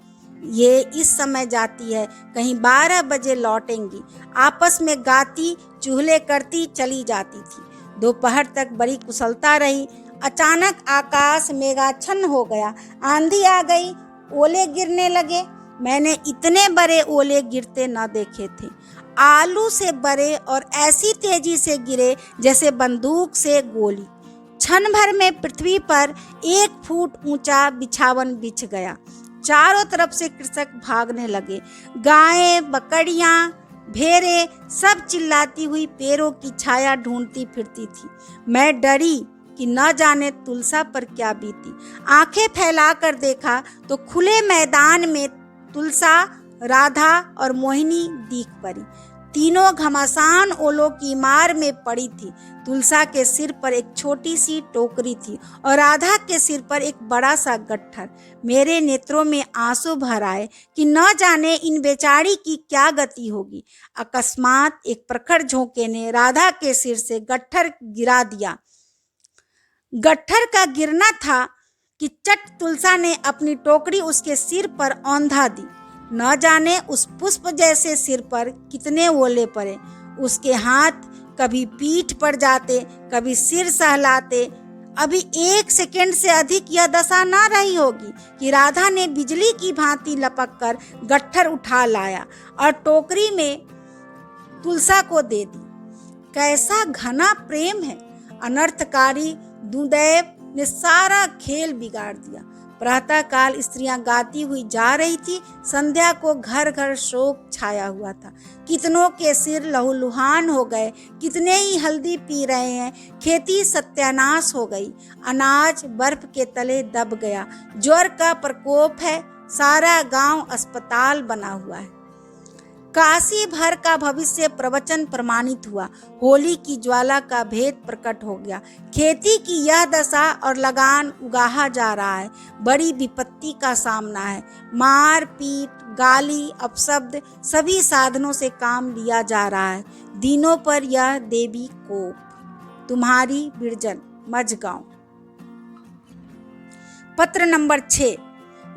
ये इस समय जाती है, कहीं 12 बजे लौटेंगी। आपस में गाती चूहले करती चली जाती थी। दोपहर तक बड़ी कुशलता रही। अचानक आकाश मेघाच्छन्न हो गया, आंधी आ गई, ओले गिरने लगे। मैंने इतने बड़े ओले गिरते न देखे थे। आलू से बड़े और ऐसी तेजी से गिरे जैसे बंदूक से गोली। क्षण भर में पृथ्वी पर 1 फुट ऊंचा बिछावन बिछ गया। चारों तरफ से कृषक भागने लगे। गायें, बकरियां, भेड़ें सब चिल्लाती हुई पेड़ों की छाया ढूंढती फिरती थी। मैं डरी कि न जाने तुलसा पर क्या बीती। आंखें फैलाकर देखा तो खुले मैदान में तुलसा, राधा और मोहिनी दिख पड़ी। तीनों घमासान ओलों की मार में पड़ी थी। तुलसा के सिर पर एक छोटी सी टोकरी थी और राधा के सिर पर एक बड़ा सा गट्ठर। मेरे नेत्रों में आंसू भर आए कि न जाने इन बेचारी की क्या गति होगी। अकस्मात एक प्रखर झोंके ने राधा के सिर से गट्ठर गिरा दिया। गट्ठर का गिरना था कि चट तुलसा ने अपनी टोकरी उसके सिर पर औंधा दी। न जाने उस पुष्प जैसे सिर पर कितने ओले पड़े। उसके हाथ कभी पीठ पर जाते, कभी सिर सहलाते। अभी 1 सेकंड से अधिक यह दशा न रही होगी कि राधा ने बिजली की भांति लपक कर गट्ठर उठा लाया और टोकरी में तुलसा को दे दी। कैसा घना प्रेम है! अनर्थकारी दुर्दैव ने सारा खेल बिगाड़ दिया। प्रातः काल स्त्रियां गाती हुई जा रही थी। संध्या को घर घर शोक छाया हुआ था। कितनों के सिर लहूलुहान हो गए, कितने ही हल्दी पी रहे हैं। खेती सत्यानाश हो गई, अनाज बर्फ के तले दब गया। ज्वर का प्रकोप है, सारा गांव अस्पताल बना हुआ है। काशी भर का भविष्य प्रवचन प्रमाणित हुआ। होली की ज्वाला का भेद प्रकट हो गया। खेती की यह दशा और लगान उगाहा जा रहा है। बड़ी विपत्ति का सामना है। मार पीट, गाली, अपशब्द सभी साधनों से काम लिया जा रहा है। दिनों पर यह देवी कोप। तुम्हारी विरजन, मझगांव। पत्र नंबर 6।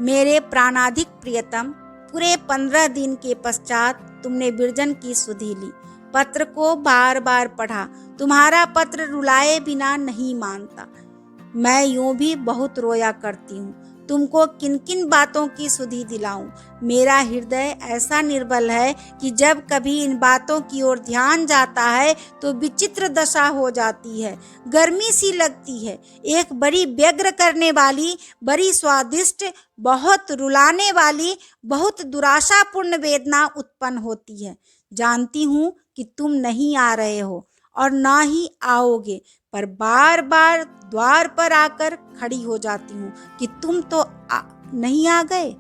मेरे प्राणाधिक प्रियतम, पूरे 15 दिन के पश्चात तुमने विरजन की सुधि ली। पत्र को बार बार पढ़ा। तुम्हारा पत्र रुलाए बिना नहीं मानता। मैं यूं भी बहुत रोया करती हूँ। तुमको किन किन बातों की सुधि दिलाऊं? मेरा हृदय ऐसा निर्बल है कि जब कभी इन बातों की ओर ध्यान जाता है तो विचित्र दशा हो जाती है। गर्मी सी लगती है। एक बड़ी व्यग्र करने वाली, बड़ी स्वादिष्ट, बहुत रुलाने वाली, बहुत दुराशापूर्ण वेदना उत्पन्न होती है। जानती हूँ कि तुम नहीं आ रहे हो और ना ही आओगे, पर बार बार द्वार पर आकर खड़ी हो जाती हूँ कि तुम तो नहीं आ गए।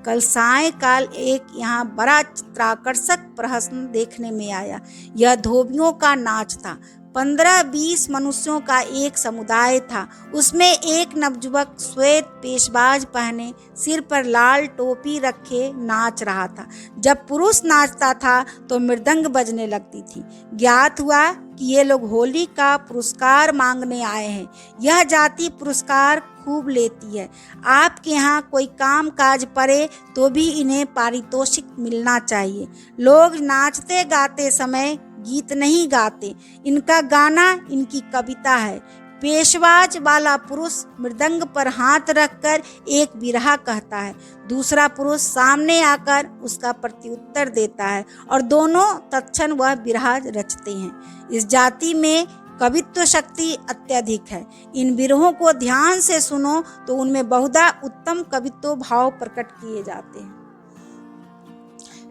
कल सायंकाल एक यहाँ बड़ा चित्राकर्षक प्रहसन देखने में आया। यह धोबियों का नाच था। 15-20 मनुष्यों का एक समुदाय था। उसमें एक नवयुवक श्वेत पेशबाज पहने, सिर पर लाल टोपी रखे नाच रहा था। जब पुरुष नाचता था तो मृदंग बजने लगती थी। ज्ञात हुआ कि ये लोग होली का पुरस्कार मांगने आए हैं। यह जाति पुरस्कार खूब लेती है। आपके यहाँ कोई काम काज पड़े तो भी इन्हें पारितोषिक मिलना चाहिए। लोग नाचते गाते समय गीत नहीं गाते, इनका गाना इनकी कविता है। पेशवाज वाला पुरुष मृदंग पर हाथ रखकर एक बिरहा कहता है, दूसरा पुरुष सामने आकर उसका प्रत्युत्तर देता है और दोनों तत्क्षण वह बिरहा रचते हैं। इस जाति में कवित्व शक्ति अत्यधिक है। इन बिरहों को ध्यान से सुनो तो उनमें बहुधा उत्तम कवित्व भाव प्रकट किए जाते हैं।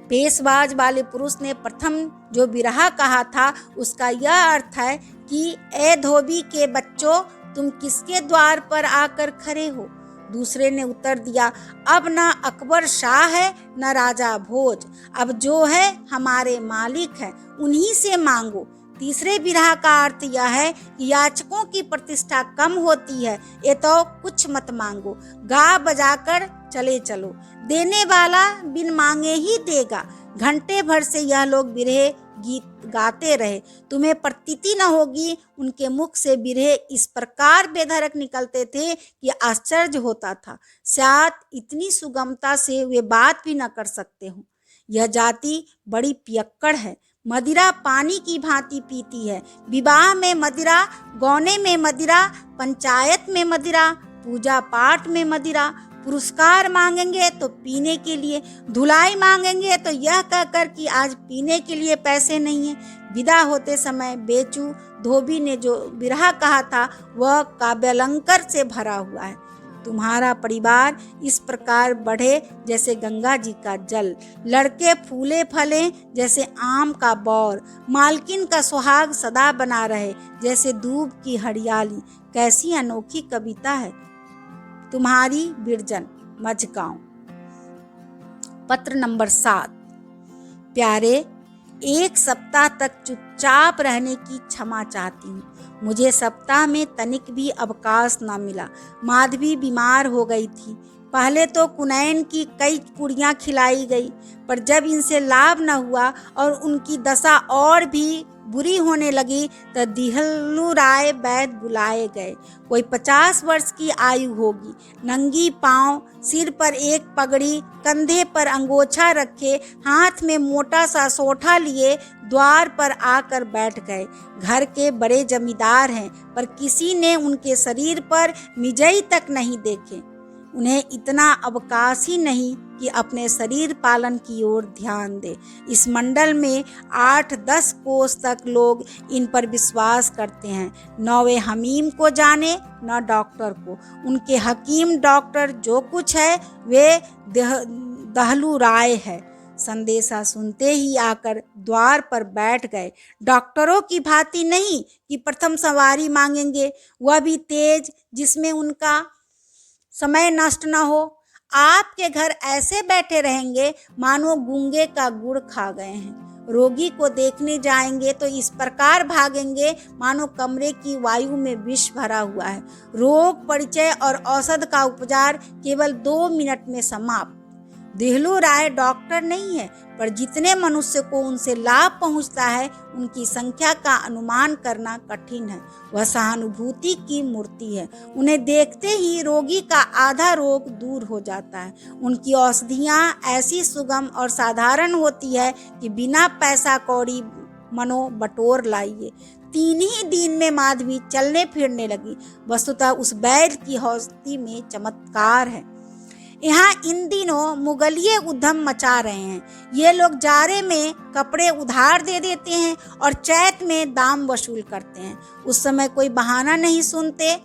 पेशवाज वाले पुरुष ने प्रथम जो बिरहा कहा था उसका यह अर्थ है कि ए धोबी के बच्चों, तुम किसके द्वार पर आकर खड़े हो। दूसरे ने उत्तर दिया, अब न अकबर शाह है न राजा भोज, अब जो है हमारे मालिक है, उन्हीं से मांगो। तीसरे बिरहा का अर्थ यह है कि याचकों की प्रतिष्ठा कम होती है, ये तो कुछ मत मांगो, गा बजाकर चले चलो, देने वाला बिन मांगे ही देगा। घंटे भर से यह लोग बिरहे गीत गाते रहे। तुम्हें प्रतीति न होगी, उनके मुख से बिरहे इस प्रकार बेधड़क निकलते थे कि आश्चर्य होता था। शायद इतनी सुगमता से वे बात भी न कर सकते हो। यह जाति बड़ी पियक्कड़ है, मदिरा पानी की भांति पीती है। विवाह में मदिरा, गौने में मदिरा, पंचायत में मदिरा, पूजा पाठ में मदिरा। पुरस्कार मांगेंगे तो पीने के लिए, धुलाई मांगेंगे तो यह कहकर कि आज पीने के लिए पैसे नहीं है। विदा होते समय बेचू धोबी ने जो बिरहा कहा था वह काव्यालंकार से भरा हुआ है। तुम्हारा परिवार इस प्रकार बढ़े जैसे गंगा जी का जल, लड़के फूले फले जैसे आम का बौर, मालकिन का सुहाग सदा बना रहे जैसे दूब की हरियाली। कैसी अनोखी कविता है तुम्हारी। बिरजन, मझगांव। पत्र नंबर 7। प्यारे, एक सप्ताह तक चुपचाप रहने की क्षमा चाहती हूँ। मुझे सप्ताह में तनिक भी अवकाश न मिला। माधवी बीमार हो गई थी। पहले तो कुनैन की कई पुड़ियाँ खिलाई गई, पर जब इनसे लाभ न हुआ और उनकी दशा और भी बुरी होने लगी तो दिहलू राय वैद्य बुलाए गए। कोई 50 वर्ष की आयु होगी। नंगी पांव, सिर पर एक पगड़ी, कंधे पर अंगोछा रखे, हाथ में मोटा सा सोठा लिए द्वार पर आकर बैठ गए। घर के बड़े जमींदार हैं, पर किसी ने उनके शरीर पर मिजई तक नहीं देखे। उन्हें इतना अवकाश ही नहीं कि अपने शरीर पालन की ओर ध्यान दे। इस मंडल में 8-10 कोस तक लोग इन पर विश्वास करते हैं। न वे हमीम को जाने न डॉक्टर को। उनके हकीम डॉक्टर जो कुछ है वे दहलू राय है। संदेशा सुनते ही आकर द्वार पर बैठ गए। डॉक्टरों की भांति नहीं कि प्रथम सवारी मांगेंगे, वह भी तेज, जिसमें उनका समय नष्ट न हो। आपके घर ऐसे बैठे रहेंगे मानो गूंगे का गुड़ खा गए हैं। रोगी को देखने जाएंगे तो इस प्रकार भागेंगे मानो कमरे की वायु में विष भरा हुआ है। रोग परिचय और औषध का उपचार केवल 2 मिनट में समाप्त। दिहलू राय डॉक्टर नहीं है, पर जितने मनुष्य को उनसे लाभ पहुंचता है उनकी संख्या का अनुमान करना कठिन है। वह सहानुभूति की मूर्ति है। उन्हें देखते ही रोगी का आधा रोग दूर हो जाता है। उनकी औषधियाँ ऐसी सुगम और साधारण होती है कि बिना पैसा कौड़ी मनो बटोर लाइए। 3 ही दिन में माधवी चलने फिरने लगी। वस्तुतः उस वैद्य की औषधि में चमत्कार है। यहाँ इन दिनों मुगलिये उद्यम मचा रहे हैं। ये लोग जाड़े में कपड़े उधार दे देते हैं और चैत में दाम वसूल करते हैं। उस समय कोई बहाना नहीं सुनते।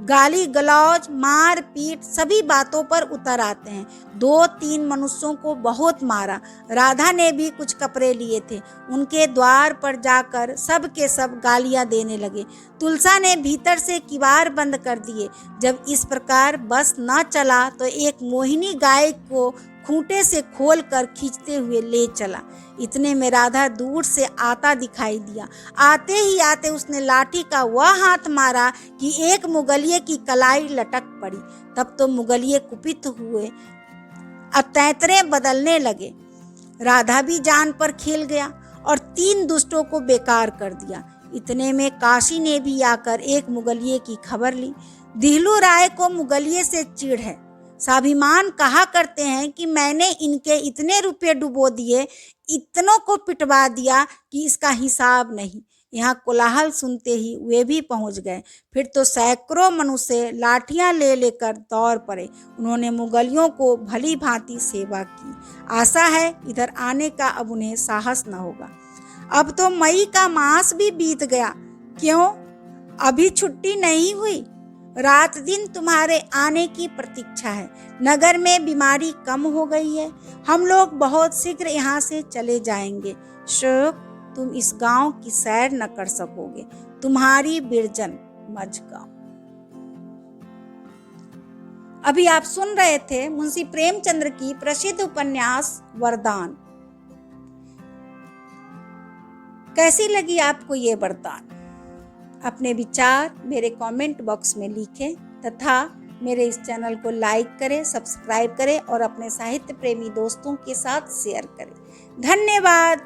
गाली गलौज, मार पीट सभी बातों पर उतर आते हैं। 2-3 मनुष्यों को बहुत मारा। राधा ने भी कुछ कपड़े लिए थे। उनके द्वार पर जाकर सब के सब गालियां देने लगे। तुलसा ने भीतर से किवाड़ बंद कर दिए। जब इस प्रकार बस न चला तो एक मोहिनी गाय को खूंटे से खोल कर खींचते हुए ले चला। इतने में राधा दूर से आता दिखाई दिया। आते ही आते उसने लाठी का वह हाथ मारा कि एक मुगलिये की कलाई लटक पड़ी। तब तो मुगलिये कुपित हुए, अतैतरे बदलने लगे। राधा भी जान पर खेल गया और 3 दुष्टों को बेकार कर दिया। इतने में काशी ने भी आकर एक मुगलिये की खबर ली। दिहलू राय को मुगलिये से चिढ़ है। स्वाभिमान कहा करते हैं कि मैंने इनके इतने रुपए डुबो दिए, इतनों को पिटवा दिया कि इसका हिसाब नहीं। यहाँ कोलाहल सुनते ही वे भी पहुंच गए। फिर तो सैकड़ों मनुष्य लाठियां ले लेकर दौड़ पड़े। उन्होंने मुगलियों को भली भांति सेवा की। आशा है इधर आने का अब उन्हें साहस न होगा। अब तो मई का मास भी बीत गया, क्यों अभी छुट्टी नहीं हुई? रात दिन तुम्हारे आने की प्रतीक्षा है। नगर में बीमारी कम हो गई है। हम लोग बहुत शीघ्र यहाँ से चले जाएंगे। शोक, तुम इस गांव की सैर न कर सकोगे। तुम्हारी बिरजन, मझगांव। अभी आप सुन रहे थे मुंशी प्रेमचंद्र की प्रसिद्ध उपन्यास वरदान। कैसी लगी आपको ये वरदान? अपने विचार मेरे कमेंट बॉक्स में लिखें तथा मेरे इस चैनल को लाइक करें, सब्सक्राइब करें और अपने साहित्य प्रेमी दोस्तों के साथ शेयर करें। धन्यवाद।